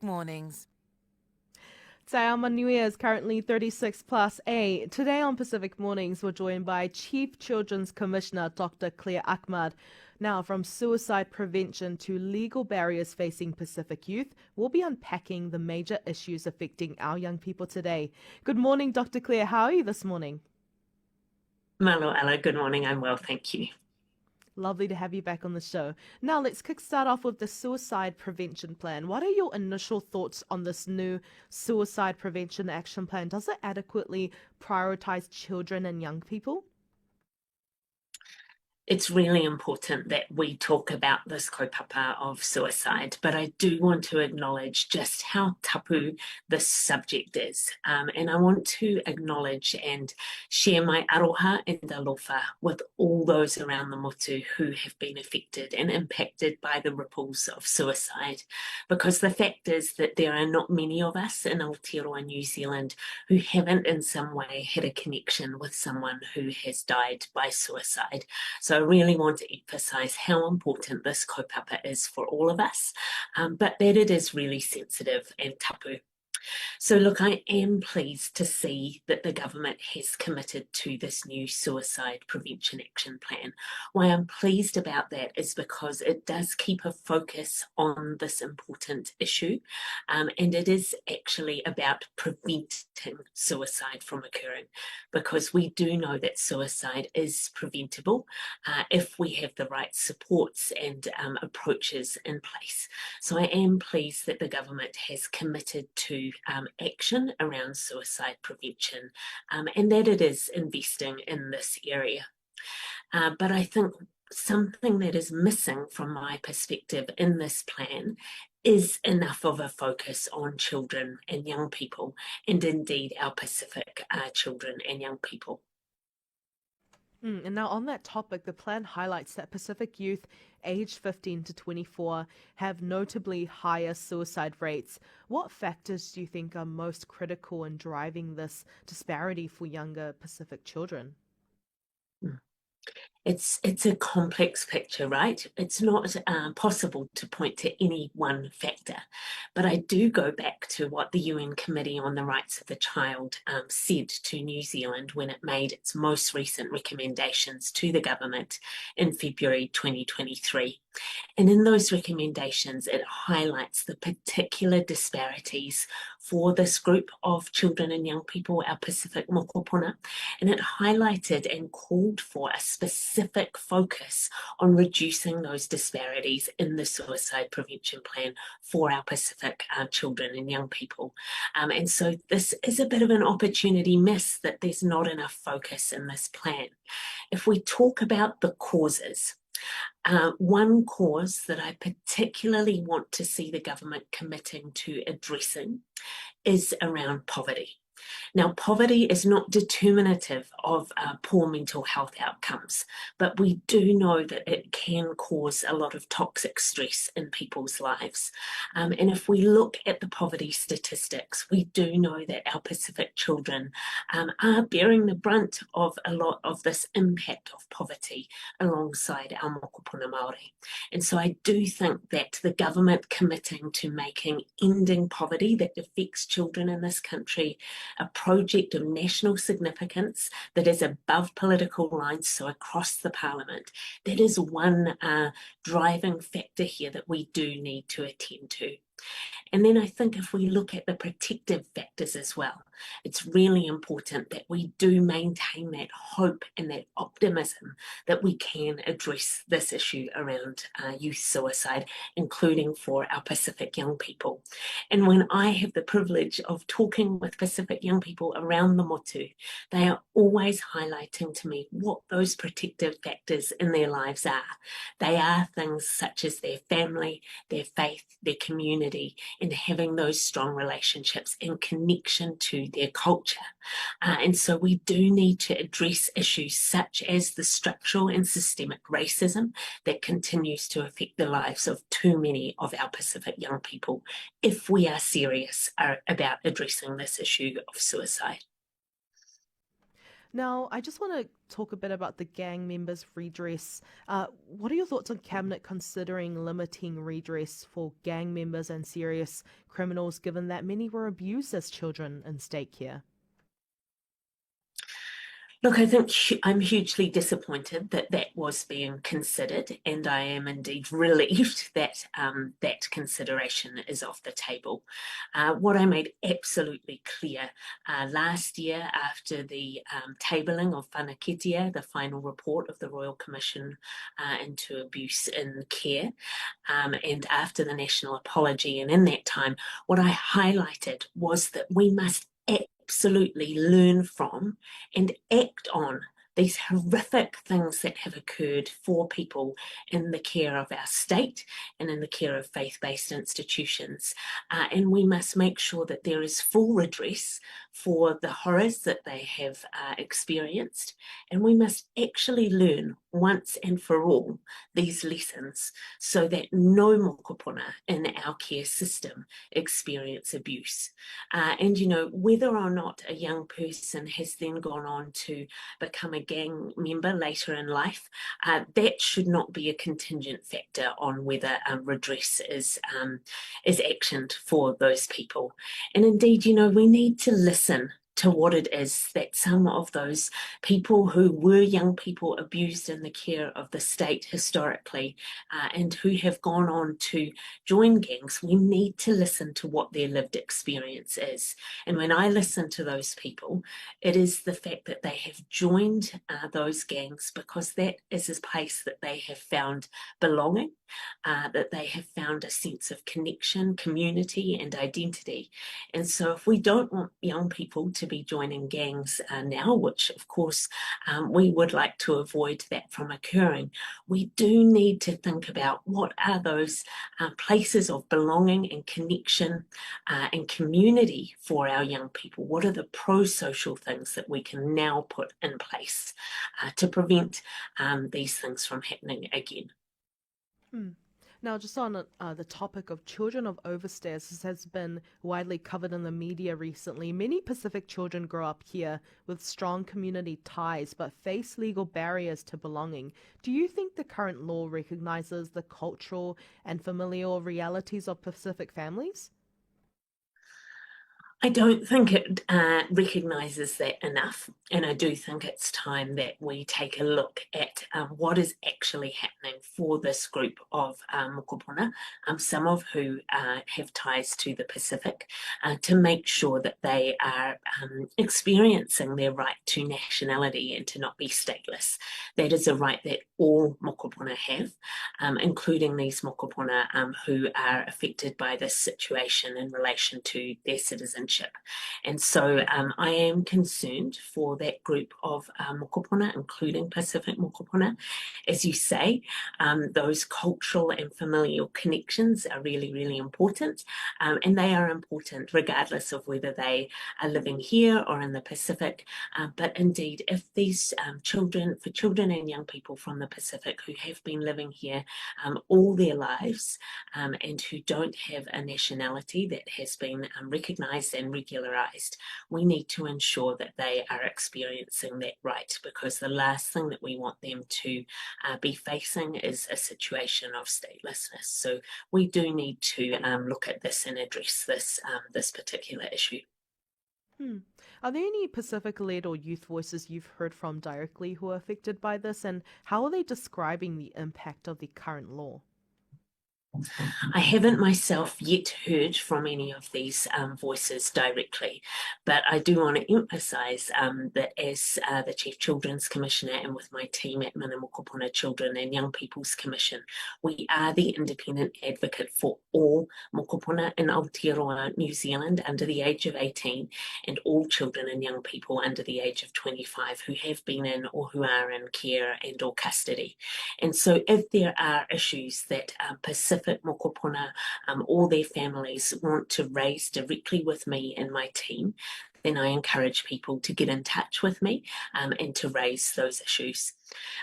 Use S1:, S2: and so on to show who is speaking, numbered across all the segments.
S1: Mornings.
S2: Sayama New Year is currently 36 plus A. Today on Pacific Mornings, we're joined by Chief Children's Commissioner Dr. Clare Ahmad. Now, from suicide prevention to legal barriers facing Pacific youth, we'll be unpacking the major issues affecting our young people today. Good morning, Dr. Clare. How are you this morning?
S3: Malo Ella, good morning. I'm well, thank you.
S2: Lovely to have you back on the show. Now, let's kickstart off with the suicide prevention plan. What are your initial thoughts on this new suicide prevention action plan? Does it adequately prioritize children and young people?
S3: It's really important that we talk about this kaupapa of suicide, but I do want to acknowledge just how tapu this subject is. And I want to acknowledge and share my aroha and alofa with all those around the motu who have been affected and impacted by the ripples of suicide. Because the fact is that there are not many of us in Aotearoa, New Zealand, who haven't in some way had a connection with someone who has died by suicide. So I really want to emphasize how important this kaupapa is for all of us, but that it is really sensitive and tapu. So, look, I am pleased to see that the government has committed to this new suicide prevention action plan. Why I'm pleased about that is because it does keep a focus on this important issue, and it is actually about preventing suicide from occurring, because we do know that suicide is preventable if we have the right supports and approaches in place. So I am pleased that the government has committed to action around suicide prevention, and that it is investing in this area. But I think something that is missing from my perspective in this plan is enough of a focus on children and young people, and indeed our Pacific children and young people.
S2: And now, on that topic, the plan highlights that Pacific youth aged 15 to 24 have notably higher suicide rates. What factors do you think are most critical in driving this disparity for younger Pacific children?
S3: It's a complex picture, right? It's not possible to point to any one factor, but I do go back to what the UN Committee on the Rights of the Child said to New Zealand when it made its most recent recommendations to the government in February 2023. And in those recommendations, it highlights the particular disparities for this group of children and young people, our Pacific mokopuna. And it highlighted and called for a specific focus on reducing those disparities in the suicide prevention plan for our Pacific children and young people. And so this is a bit of an opportunity miss that there's not enough focus in this plan. If we talk about the causes, one cause that I particularly want to see the government committing to addressing is around poverty. Now, poverty is not determinative of poor mental health outcomes, but we do know that it can cause a lot of toxic stress in people's lives. And if we look at the poverty statistics, we do know that our Pacific children are bearing the brunt of a lot of this impact of poverty alongside our mokopuna Māori. And so I do think that the government committing to making ending poverty that affects children in this country a project of national significance that is above political lines, so across the parliament. That is one driving factor here that we do need to attend to. And then I think if we look at the protective factors as well, it's really important that we do maintain that hope and that optimism that we can address this issue around youth suicide, including for our Pacific young people. And when I have the privilege of talking with Pacific young people around the motu, they are always highlighting to me what those protective factors in their lives are. They are things such as their family, their faith, their community, and having those strong relationships in connection to their culture. And so we do need to address issues such as the structural and systemic racism that continues to affect the lives of too many of our Pacific young people if we are serious about addressing this issue of suicide.
S2: Now, I just want to talk a bit about the gang members' redress. What are your thoughts on Cabinet considering limiting redress for gang members and serious criminals, given that many were abused as children in state care?
S3: Look, I think I'm hugely disappointed that that was being considered, and I am indeed relieved that that consideration is off the table. What I made absolutely clear last year after the tabling of Whanaketia, the final report of the Royal Commission into Abuse in Care, and after the national apology, and in that time, what I highlighted was that we must absolutely learn from and act on these horrific things that have occurred for people in the care of our state and in the care of faith-based institutions. And we must make sure that there is full redress for the horrors that they have experienced. And we must actually learn once and for all these lessons so that no mokopuna in our care system experience abuse. And, you know, whether or not a young person has then gone on to become a gang member later in life, that should not be a contingent factor on whether redress is actioned for those people. And indeed, you know, we need to listen to what it is that some of those people who were young people abused in the care of the state historically and who have gone on to join gangs, we need to listen to what their lived experience is. And when I listen to those people, it is the fact that they have joined those gangs because that is a place that they have found belonging, that they have found a sense of connection, community, and identity. And so, if we don't want young people to be joining gangs now, which of course we would like to avoid that from occurring, we do need to think about what are those places of belonging and connection and community for our young people. What are the pro-social things that we can now put in place to prevent these things from happening again?
S2: Hmm. Now, just on the topic of children of overstayers, this has been widely covered in the media recently. Many Pacific children grow up here with strong community ties but face legal barriers to belonging. Do you think the current law recognizes the cultural and familial realities of Pacific families?
S3: I don't think it recognises that enough, and I do think it's time that we take a look at what is actually happening for this group of mokopuna, some of who have ties to the Pacific, to make sure that they are experiencing their right to nationality and to not be stateless. That is a right that all mokopuna have, including these mokopuna who are affected by this situation in relation to their citizenship. And so I am concerned for that group of mokopuna, including Pacific mokopuna. As you say, those cultural and familial connections are really, really important. And they are important regardless of whether they are living here or in the Pacific. But indeed, if these for children and young people from the Pacific who have been living here all their lives and who don't have a nationality that has been recognised and regularised, we need to ensure that they are experiencing that right, because the last thing that we want them to be facing is a situation of statelessness. So we do need to look at this and address this particular issue.
S2: Hmm. Are there any Pacific-led or youth voices you've heard from directly who are affected by this, and how are they describing the impact of the current law?
S3: I haven't myself yet heard from any of these voices directly, but I do want to emphasise that as the Chief Children's Commissioner and with my team at Mana Mokopuna Children and Young People's Commission, we are the independent advocate for all mokopuna in Aotearoa, New Zealand under the age of 18 and all children and young people under the age of 25 who have been in or who are in care and or custody. And so if there are issues that Pacific mokopuna or their families want to raise directly with me and my team, then I encourage people to get in touch with me and to raise those issues.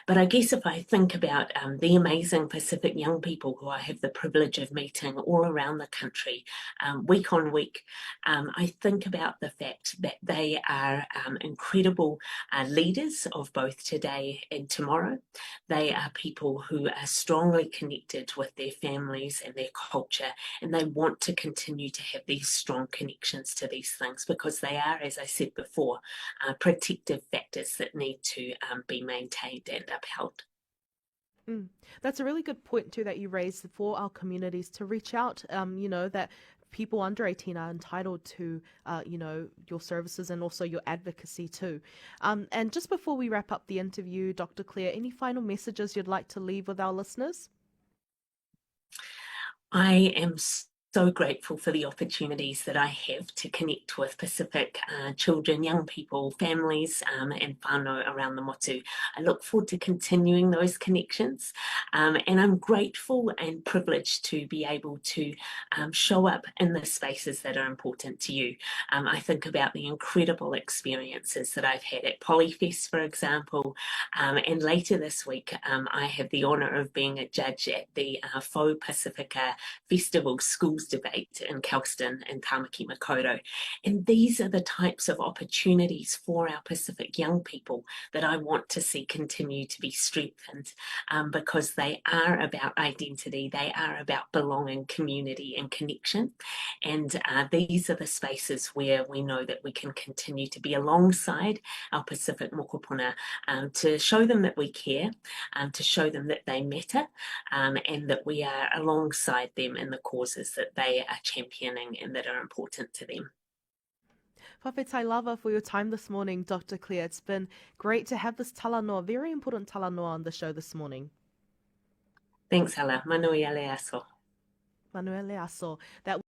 S3: But I guess if I think about the amazing Pacific young people who I have the privilege of meeting all around the country week on week, I think about the fact that they are incredible leaders of both today and tomorrow. They are people who are strongly connected with their families and their culture, and they want to continue to have these strong connections to these things because they are, as I said before, protective factors that need to be maintained and upheld.
S2: Mm. That's a really good point too that you raised for our communities to reach out. That people under 18 are entitled to, your services and also your advocacy too. And just before we wrap up the interview, Dr. Clare, any final messages you'd like to leave with our listeners?
S3: I am so grateful for the opportunities that I have to connect with Pacific children, young people, families, and whānau around the motu. I look forward to continuing those connections, and I'm grateful and privileged to be able to show up in the spaces that are important to you. I think about the incredible experiences that I've had at Polyfest, for example, and later this week I have the honour of being a judge at the Faux Pacifica Festival Schools Debate in Kelston and Tamaki Makaurau. And these are the types of opportunities for our Pacific young people that I want to see continue to be strengthened because they are about identity, they are about belonging, community, and connection. And these are the spaces where we know that we can continue to be alongside our Pacific mokopuna to show them that we care, to show them that they matter, and that we are alongside them in the causes that they are championing and that are important to them.
S2: Whawhetai lava for your time this morning, Dr. Clare. It's been great to have this talanoa, very important talanoa on the show this morning.
S3: Thanks, Hala. Manui ale aso.
S2: Manuele Aso. That